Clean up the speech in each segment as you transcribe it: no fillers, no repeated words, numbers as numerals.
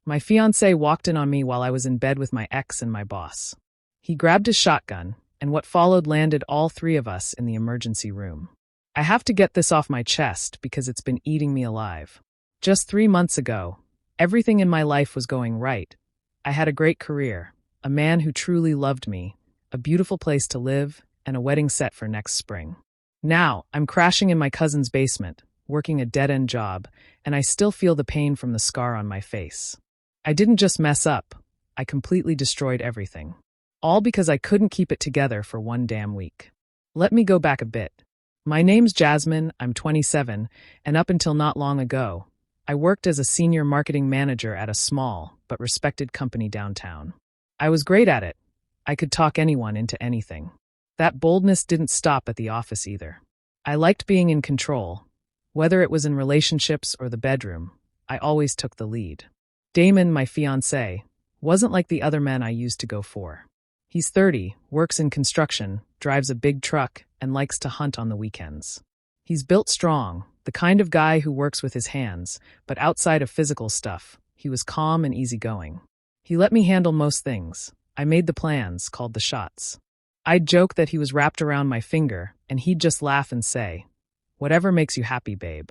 My fiancé walked in on me while I was in bed with my ex and my boss. He grabbed his shotgun, and what followed landed all three of us in the emergency room. I have to get this off my chest because it's been eating me alive. Just 3 months ago, everything in my life was going right. I had a great career, a man who truly loved me, a beautiful place to live, and a wedding set for next spring. Now, I'm crashing in my cousin's basement, working a dead-end job, and I still feel the pain from the scar on my face. I didn't just mess up, I completely destroyed everything. All because I couldn't keep it together for 1 damn week. Let me go back a bit. My name's Jasmine, I'm 27, and up until not long ago, I worked as a senior marketing manager at a small but respected company downtown. I was great at it. I could talk anyone into anything. That boldness didn't stop at the office either. I liked being in control. Whether it was in relationships or the bedroom, I always took the lead. Damon, my fiancé, wasn't like the other men I used to go for. He's 30, works in construction, drives a big truck, and likes to hunt on the weekends. He's built strong, the kind of guy who works with his hands, but outside of physical stuff, he was calm and easygoing. He let me handle most things. I made the plans, called the shots. I'd joke that he was wrapped around my finger, and he'd just laugh and say, "Whatever makes you happy, babe."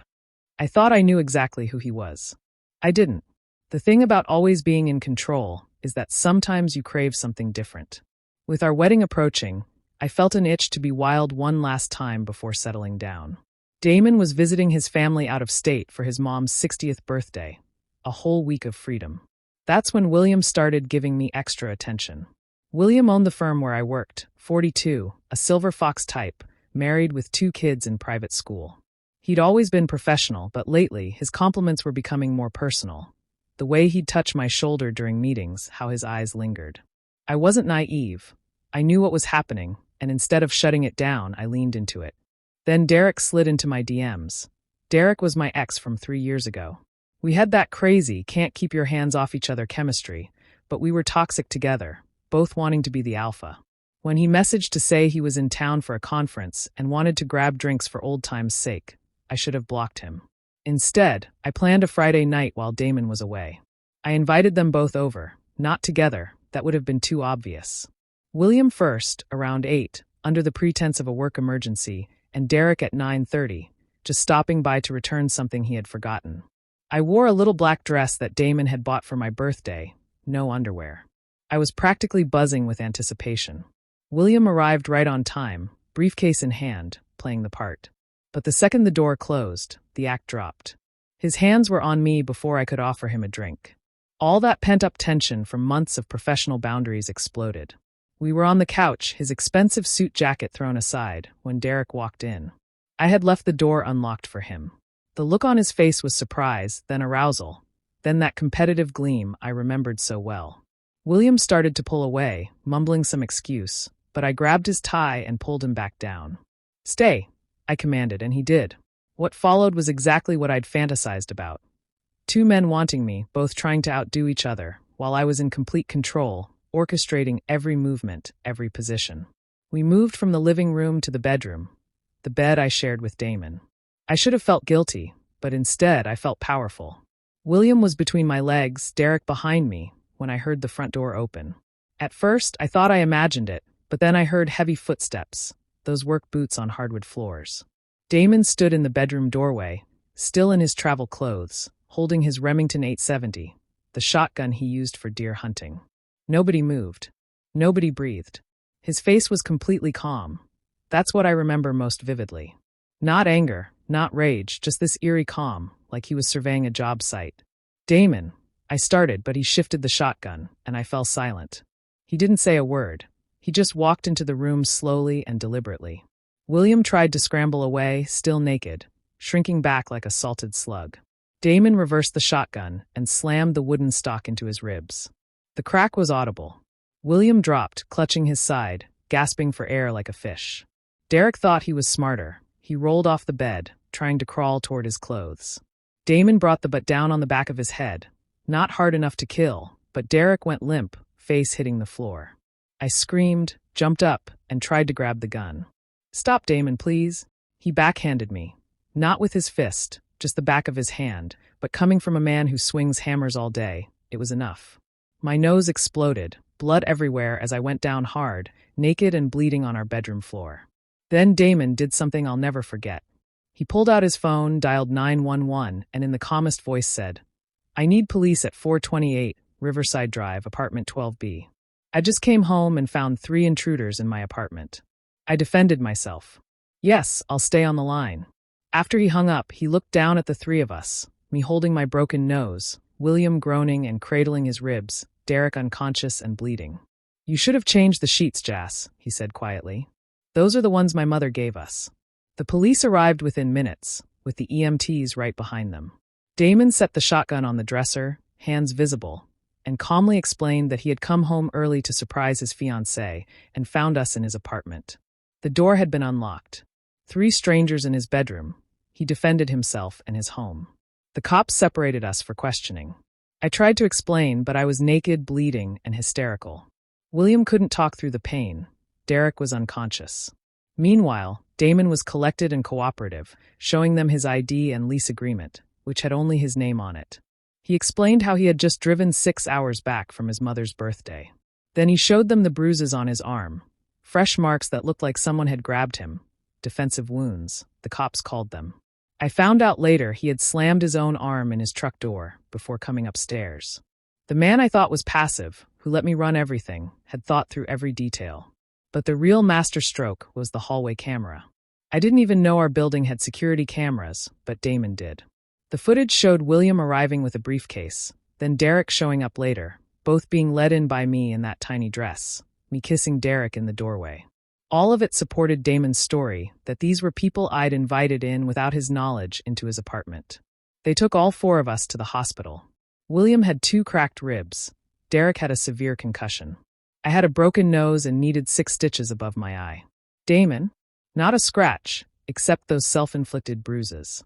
I thought I knew exactly who he was. I didn't. The thing about always being in control is that sometimes you crave something different. With our wedding approaching, I felt an itch to be wild one last time before settling down. Damon was visiting his family out of state for his mom's 60th birthday, a whole week of freedom. That's when William started giving me extra attention. William owned the firm where I worked, 42, a silver fox type, married with 2 kids in private school. He'd always been professional, but lately his compliments were becoming more personal. The way he'd touch my shoulder during meetings, how his eyes lingered. I wasn't naive. I knew what was happening, and instead of shutting it down, I leaned into it. Then Derek slid into my DMs. Derek was my ex from 3 years ago. We had that crazy, can't keep your hands off each other chemistry, but we were toxic together, both wanting to be the alpha. When he messaged to say he was in town for a conference and wanted to grab drinks for old time's sake, I should have blocked him. Instead, I planned a Friday night while Damon was away. I invited them both over, not together, that would have been too obvious. William first, around 8, under the pretense of a work emergency, and Derek at 9:30, just stopping by to return something he had forgotten. I wore a little black dress that Damon had bought for my birthday, no underwear. I was practically buzzing with anticipation. William arrived right on time, briefcase in hand, playing the part. But the second the door closed, the act dropped. His hands were on me before I could offer him a drink. All that pent-up tension from months of professional boundaries exploded. We were on the couch, his expensive suit jacket thrown aside, when Derek walked in. I had left the door unlocked for him. The look on his face was surprise, then arousal, then that competitive gleam I remembered so well. William started to pull away, mumbling some excuse, but I grabbed his tie and pulled him back down. "Stay," I commanded, and he did. What followed was exactly what I'd fantasized about. 2 men wanting me, both trying to outdo each other, while I was in complete control, orchestrating every movement, every position. We moved from the living room to the bedroom, the bed I shared with Damon. I should have felt guilty, but instead I felt powerful. William was between my legs, Derek behind me, when I heard the front door open. At first, I thought I imagined it, but then I heard heavy footsteps, those work boots on hardwood floors. Damon stood in the bedroom doorway, still in his travel clothes, holding his Remington 870, the shotgun he used for deer hunting. Nobody moved. Nobody breathed. His face was completely calm. That's what I remember most vividly. Not anger, not rage, just this eerie calm, like he was surveying a job site. "Damon," I started, but he shifted the shotgun, and I fell silent. He didn't say a word. He just walked into the room slowly and deliberately. William tried to scramble away, still naked, shrinking back like a salted slug. Damon reversed the shotgun and slammed the wooden stock into his ribs. The crack was audible. William dropped, clutching his side, gasping for air like a fish. Derek thought he was smarter. He rolled off the bed, trying to crawl toward his clothes. Damon brought the butt down on the back of his head. Not hard enough to kill, but Derek went limp, face hitting the floor. I screamed, jumped up, and tried to grab the gun. "Stop, Damon, please." He backhanded me. Not with his fist, just the back of his hand, but coming from a man who swings hammers all day, It was enough. My nose exploded, blood everywhere as I went down hard, naked and bleeding on our bedroom floor. Then Damon did something I'll never forget. He pulled out his phone, dialed 911, and in the calmest voice said, "I need police at 428 Riverside Drive, apartment 12B. I just came home and found 3 intruders in my apartment." I defended myself. "Yes, I'll stay on the line." After he hung up, he looked down at the 3 of us, me holding my broken nose, William groaning and cradling his ribs, Derek unconscious and bleeding. "You should have changed the sheets, Jas," he said quietly. "Those are the ones my mother gave us." The police arrived within minutes, with the EMTs right behind them. Damon set the shotgun on the dresser, hands visible, and calmly explained that he had come home early to surprise his fiancé and found us in his apartment. The door had been unlocked. 3 strangers in his bedroom. He defended himself and his home. The cops separated us for questioning. I tried to explain, but I was naked, bleeding, and hysterical. William couldn't talk through the pain. Derek was unconscious. Meanwhile, Damon was collected and cooperative, showing them his ID and lease agreement, which had only his name on it. He explained how he had just driven 6 hours back from his mother's birthday. Then he showed them the bruises on his arm, fresh marks that looked like someone had grabbed him. Defensive wounds, the cops called them. I found out later he had slammed his own arm in his truck door before coming upstairs. The man I thought was passive, who let me run everything, had thought through every detail. But the real masterstroke was the hallway camera. I didn't even know our building had security cameras, but Damon did. The footage showed William arriving with a briefcase, then Derek showing up later, both being led in by me in that tiny dress, me kissing Derek in the doorway. All of it supported Damon's story that these were people I'd invited in without his knowledge into his apartment. They took all 4 of us to the hospital. William had 2 cracked ribs. Derek had a severe concussion. I had a broken nose and needed 6 stitches above my eye. Damon? Not a scratch, except those self-inflicted bruises.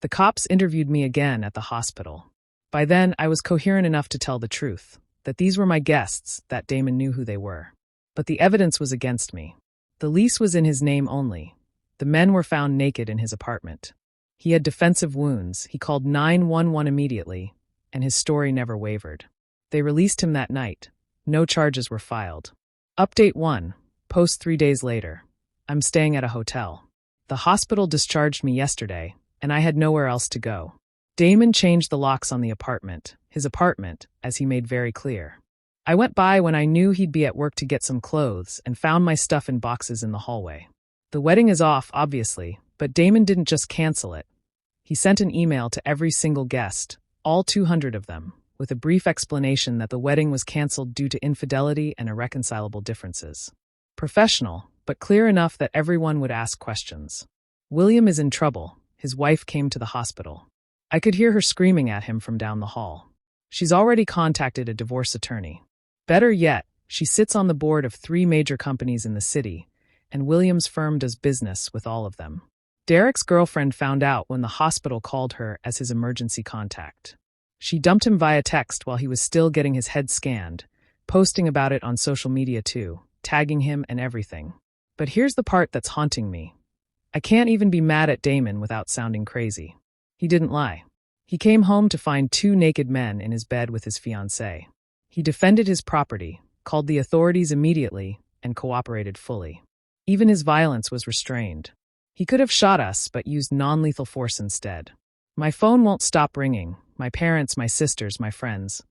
The cops interviewed me again at the hospital. By then, I was coherent enough to tell the truth, that these were my guests, that Damon knew who they were. But the evidence was against me. The lease was in his name only. The men were found naked in his apartment. He had defensive wounds. He called 911 immediately, and his story never wavered. They released him that night. No charges were filed. Update 1. Post 3 days later. I'm staying at a hotel. The hospital discharged me yesterday, and I had nowhere else to go. Damon changed the locks on the apartment, his apartment, as he made very clear. I went by when I knew he'd be at work to get some clothes and found my stuff in boxes in the hallway. The wedding is off, obviously, but Damon didn't just cancel it. He sent an email to every single guest, all 200 of them, with a brief explanation that the wedding was canceled due to infidelity and irreconcilable differences. Professional, but clear enough that everyone would ask questions. William is in trouble. His wife came to the hospital. I could hear her screaming at him from down the hall. She's already contacted a divorce attorney. Better yet, she sits on the board of 3 major companies in the city, and William's firm does business with all of them. Derek's girlfriend found out when the hospital called her as his emergency contact. She dumped him via text while he was still getting his head scanned, posting about it on social media too, tagging him and everything. But here's the part that's haunting me. I can't even be mad at Damon without sounding crazy. He didn't lie. He came home to find 2 naked men in his bed with his fiancée. He defended his property, called the authorities immediately, and cooperated fully. Even his violence was restrained. He could have shot us, but used non-lethal force instead. My phone won't stop ringing. My parents, my sisters, my friends.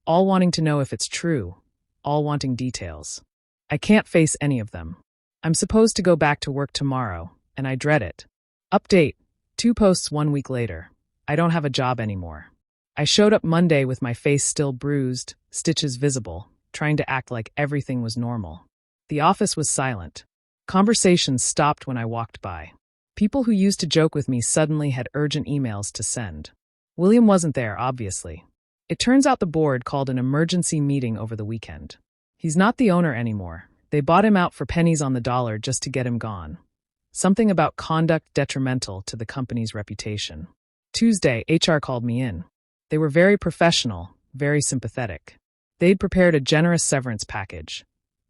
All wanting to know if it's true. All wanting details. I can't face any of them. I'm supposed to go back to work tomorrow, and I dread it. Update. 2 posts 1 week later. I don't have a job anymore. I showed up Monday with my face still bruised, stitches visible, trying to act like everything was normal. The office was silent. Conversations stopped when I walked by. People who used to joke with me suddenly had urgent emails to send. William wasn't there, obviously. It turns out the board called an emergency meeting over the weekend. He's not the owner anymore. They bought him out for pennies on the dollar just to get him gone. Something about conduct detrimental to the company's reputation. Tuesday, HR called me in. They were very professional, very sympathetic. They'd prepared a generous severance package.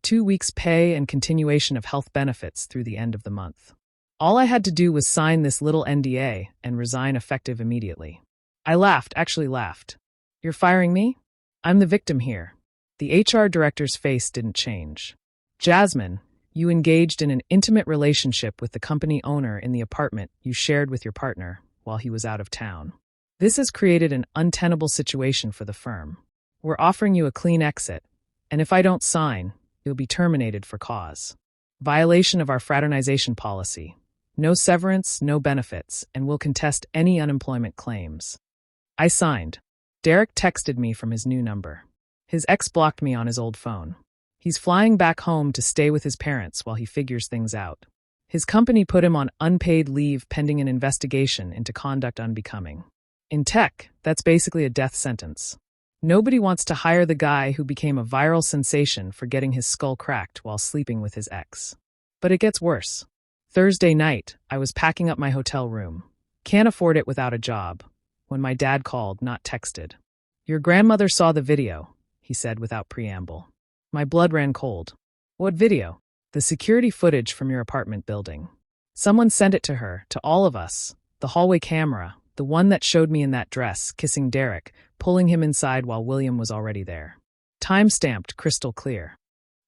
2 weeks' pay and continuation of health benefits through the end of the month. All I had to do was sign this little NDA and resign effective immediately. I laughed, actually laughed. You're firing me? I'm the victim here. The HR director's face didn't change. Jasmine, you engaged in an intimate relationship with the company owner in the apartment you shared with your partner while he was out of town. This has created an untenable situation for the firm. We're offering you a clean exit, and if I don't sign, you'll be terminated for cause. Violation of our fraternization policy. No severance, no benefits, and we'll contest any unemployment claims. I signed. Derek texted me from his new number. His ex blocked me on his old phone. He's flying back home to stay with his parents while he figures things out. His company put him on unpaid leave pending an investigation into conduct unbecoming. In tech, that's basically a death sentence. Nobody wants to hire the guy who became a viral sensation for getting his skull cracked while sleeping with his ex. But it gets worse. Thursday night, I was packing up my hotel room. Can't afford it without a job. When my dad called, not texted. Your grandmother saw the video, he said without preamble. My blood ran cold. What video? The security footage from your apartment building. Someone sent it to her, to all of us. The hallway camera, the one that showed me in that dress, kissing Derek, pulling him inside while William was already there. Time-stamped, crystal clear.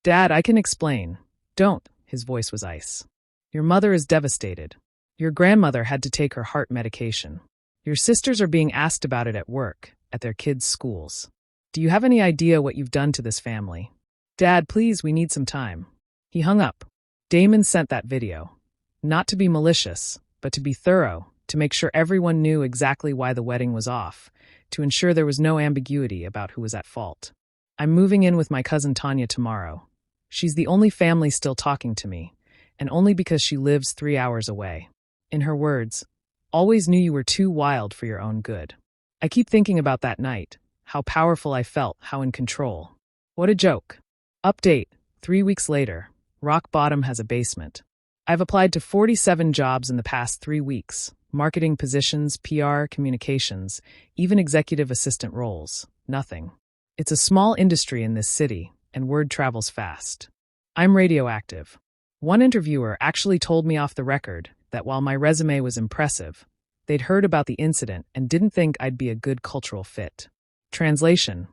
Dad, I can explain. Don't, his voice was ice. Your mother is devastated. Your grandmother had to take her heart medication. Your sisters are being asked about it at work, at their kids' schools. Do you have any idea what you've done to this family? Dad, please, we need some time. He hung up. Damon sent that video. Not to be malicious, but to be thorough, to make sure everyone knew exactly why the wedding was off, to ensure there was no ambiguity about who was at fault. I'm moving in with my cousin Tanya tomorrow. She's the only family still talking to me, and only because she lives 3 hours away. In her words, always knew you were too wild for your own good. I keep thinking about that night, how powerful I felt, how in control. What a joke. Update, 3 weeks later, rock bottom has a basement. I've applied to 47 jobs in the past 3 weeks. Marketing positions, PR, communications, even executive assistant roles. Nothing. It's a small industry in this city, and word travels fast. I'm radioactive. One interviewer actually told me off the record that while my resume was impressive, they'd heard about the incident and didn't think I'd be a good cultural fit. Translation: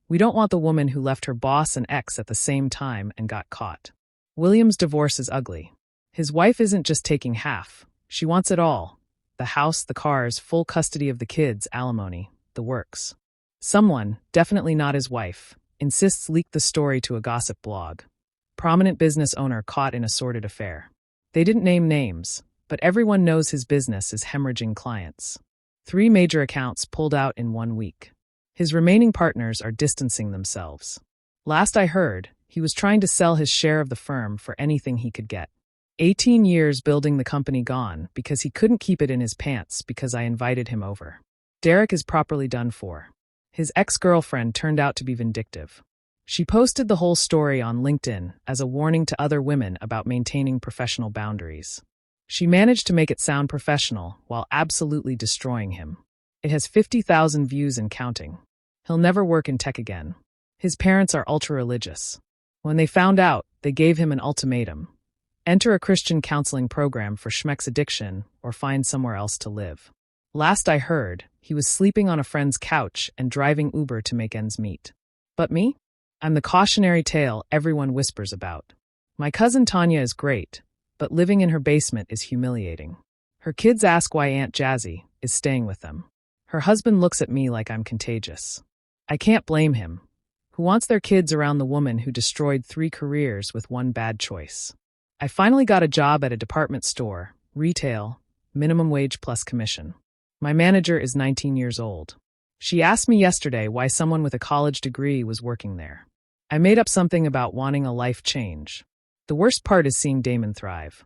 we don't want the woman who left her boss and ex at the same time and got caught. William's divorce is ugly. His wife isn't just taking half. She wants it all. The house, the cars, full custody of the kids, alimony, the works. Someone, definitely not his wife, insists leaked the story to a gossip blog. Prominent business owner caught in a sordid affair. They didn't name names, but everyone knows his business is hemorrhaging clients. 3 major accounts pulled out in 1 week. His remaining partners are distancing themselves. Last I heard, he was trying to sell his share of the firm for anything he could get. 18 years building the company gone because he couldn't keep it in his pants because I invited him over. Derek is properly done for. His ex-girlfriend turned out to be vindictive. She posted the whole story on LinkedIn as a warning to other women about maintaining professional boundaries. She managed to make it sound professional while absolutely destroying him. It has 50,000 views and counting. He'll never work in tech again. His parents are ultra-religious. When they found out, they gave him an ultimatum. Enter a Christian counseling program for schmeck's addiction or find somewhere else to live. Last I heard, he was sleeping on a friend's couch and driving Uber to make ends meet. But me? I'm the cautionary tale everyone whispers about. My cousin Tanya is great, but living in her basement is humiliating. Her kids ask why Aunt Jazzy is staying with them. Her husband looks at me like I'm contagious. I can't blame him. Who wants their kids around the woman who destroyed 3 careers with 1 bad choice? I finally got a job at a department store, retail, minimum wage plus commission. My manager is 19 years old. She asked me yesterday why someone with a college degree was working there. I made up something about wanting a life change. The worst part is seeing Damon thrive.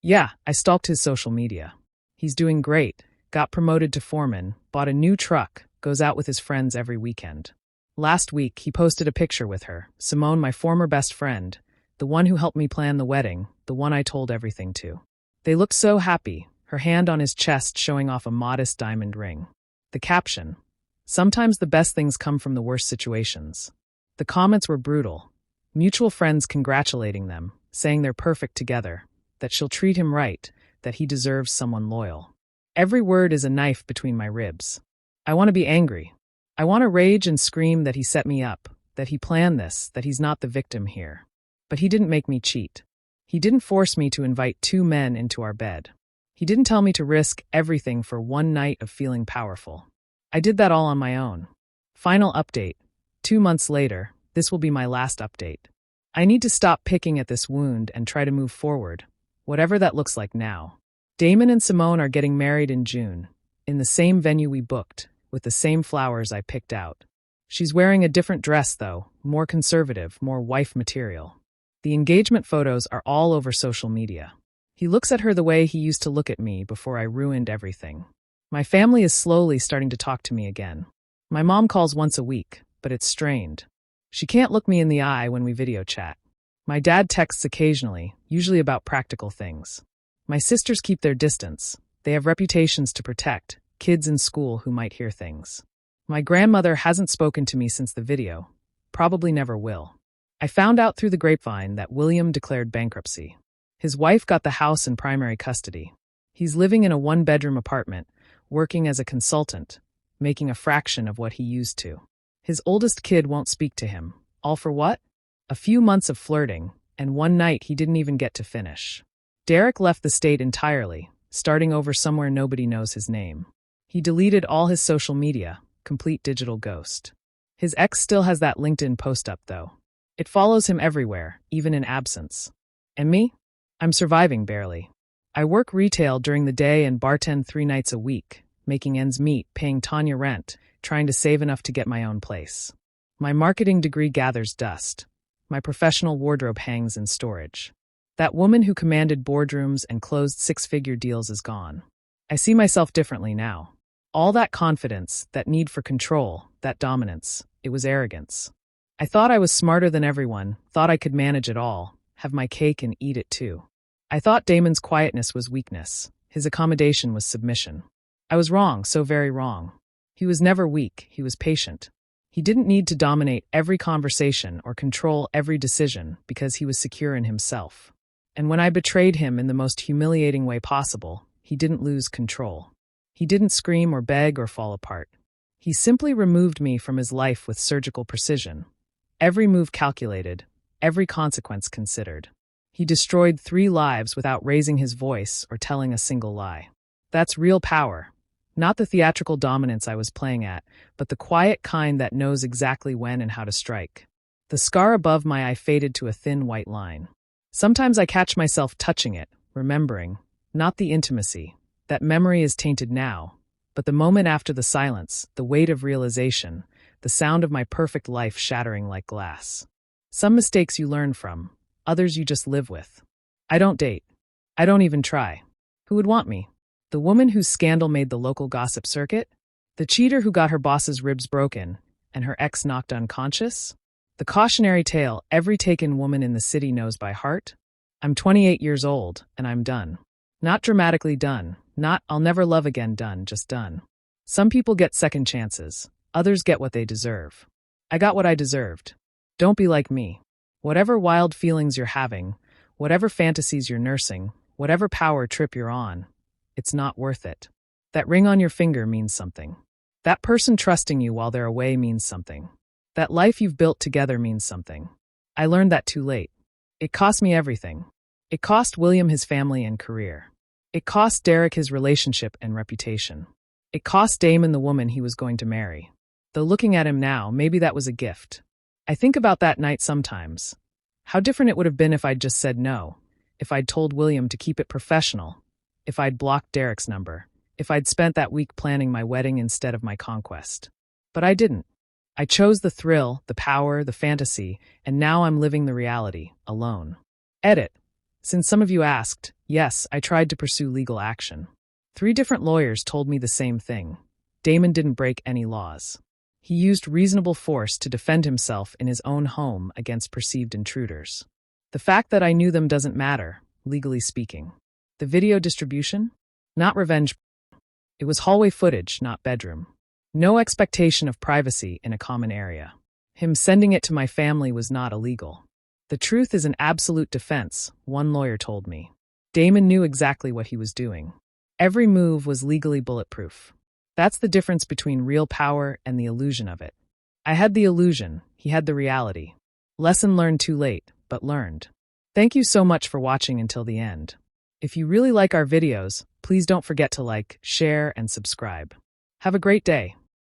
Yeah, I stalked his social media. He's doing great, got promoted to foreman, bought a new truck, goes out with his friends every weekend. Last week, he posted a picture with her, Simone, my former best friend, the one who helped me plan the wedding, the one I told everything to. They looked so happy, her hand on his chest showing off a modest diamond ring. The caption: sometimes the best things come from the worst situations. The comments were brutal. Mutual friends congratulating them, saying they're perfect together, that she'll treat him right, that he deserves someone loyal. Every word is a knife between my ribs. I want to be angry. I want to rage and scream that he set me up, that he planned this, that he's not the victim here. But he didn't make me cheat. He didn't force me to invite two men into our bed. He didn't tell me to risk everything for one night of feeling powerful. I did that all on my own. Final update. 2 months later, this will be my last update. I need to stop picking at this wound and try to move forward, whatever that looks like now. Damon and Simone are getting married in June, in the same venue we booked, with the same flowers I picked out. She's wearing a different dress, though, more conservative, more wife material. The engagement photos are all over social media. He looks at her the way he used to look at me before I ruined everything. My family is slowly starting to talk to me again. My mom calls once a week, but it's strained. She can't look me in the eye when we video chat. My dad texts occasionally, usually about practical things. My sisters keep their distance. They have reputations to protect, kids in school who might hear things. My grandmother hasn't spoken to me since the video, probably never will. I found out through the grapevine that William declared bankruptcy. His wife got the house in primary custody. He's living in a one-bedroom apartment, working as a consultant, making a fraction of what he used to. His oldest kid won't speak to him. All for what? A few months of flirting, and one night he didn't even get to finish. Derek left the state entirely, starting over somewhere nobody knows his name. He deleted all his social media, complete digital ghost. His ex still has that LinkedIn post up, though. It follows him everywhere, even in absence. And me? I'm surviving barely. I work retail during the day and bartend 3 nights a week, making ends meet, paying Tanya rent, trying to save enough to get my own place. My marketing degree gathers dust. My professional wardrobe hangs in storage. That woman who commanded boardrooms and closed 6-figure deals is gone. I see myself differently now. All that confidence, that need for control, that dominance, it was arrogance. I thought I was smarter than everyone, thought I could manage it all, have my cake and eat it too. I thought Damon's quietness was weakness, his accommodation was submission. I was wrong, so very wrong. He was never weak, he was patient. He didn't need to dominate every conversation or control every decision because he was secure in himself. And when I betrayed him in the most humiliating way possible, he didn't lose control. He didn't scream or beg or fall apart. He simply removed me from his life with surgical precision. Every move calculated, every consequence considered. He destroyed 3 lives without raising his voice or telling a single lie. That's real power. Not the theatrical dominance I was playing at, but the quiet kind that knows exactly when and how to strike. The scar above my eye faded to a thin white line. Sometimes I catch myself touching it, remembering, not the intimacy. That memory is tainted now, but the moment after the silence, the weight of realization, the sound of my perfect life shattering like glass. Some mistakes you learn from, others you just live with. I don't date. I don't even try. Who would want me? The woman whose scandal made the local gossip circuit? The cheater who got her boss's ribs broken and her ex knocked unconscious? The cautionary tale every taken woman in the city knows by heart? I'm 28 years old, and I'm done. Not dramatically done, not I'll never love again done, just done. Some people get second chances, others get what they deserve. I got what I deserved. Don't be like me. Whatever wild feelings you're having, whatever fantasies you're nursing, whatever power trip you're on, it's not worth it. That ring on your finger means something. That person trusting you while they're away means something. That life you've built together means something. I learned that too late. It cost me everything. It cost William his family and career. It cost Derek his relationship and reputation. It cost Damon the woman he was going to marry. Though looking at him now, maybe that was a gift. I think about that night sometimes. How different it would have been if I'd just said no, if I'd told William to keep it professional, if I'd blocked Derek's number, if I'd spent that week planning my wedding instead of my conquest. But I didn't. I chose the thrill, the power, the fantasy, and now I'm living the reality, alone. Edit. Since some of you asked, yes, I tried to pursue legal action. 3 different lawyers told me the same thing. Damon didn't break any laws. He used reasonable force to defend himself in his own home against perceived intruders. The fact that I knew them doesn't matter, legally speaking. The video distribution? Not revenge. It was hallway footage, not bedroom. No expectation of privacy in a common area. Him sending it to my family was not illegal. The truth is an absolute defense, one lawyer told me. Damon knew exactly what he was doing. Every move was legally bulletproof. That's the difference between real power and the illusion of it. I had the illusion, he had the reality. Lesson learned too late, but learned. Thank you so much for watching until the end. If you really like our videos, please don't forget to like, share, and subscribe. Have a great day.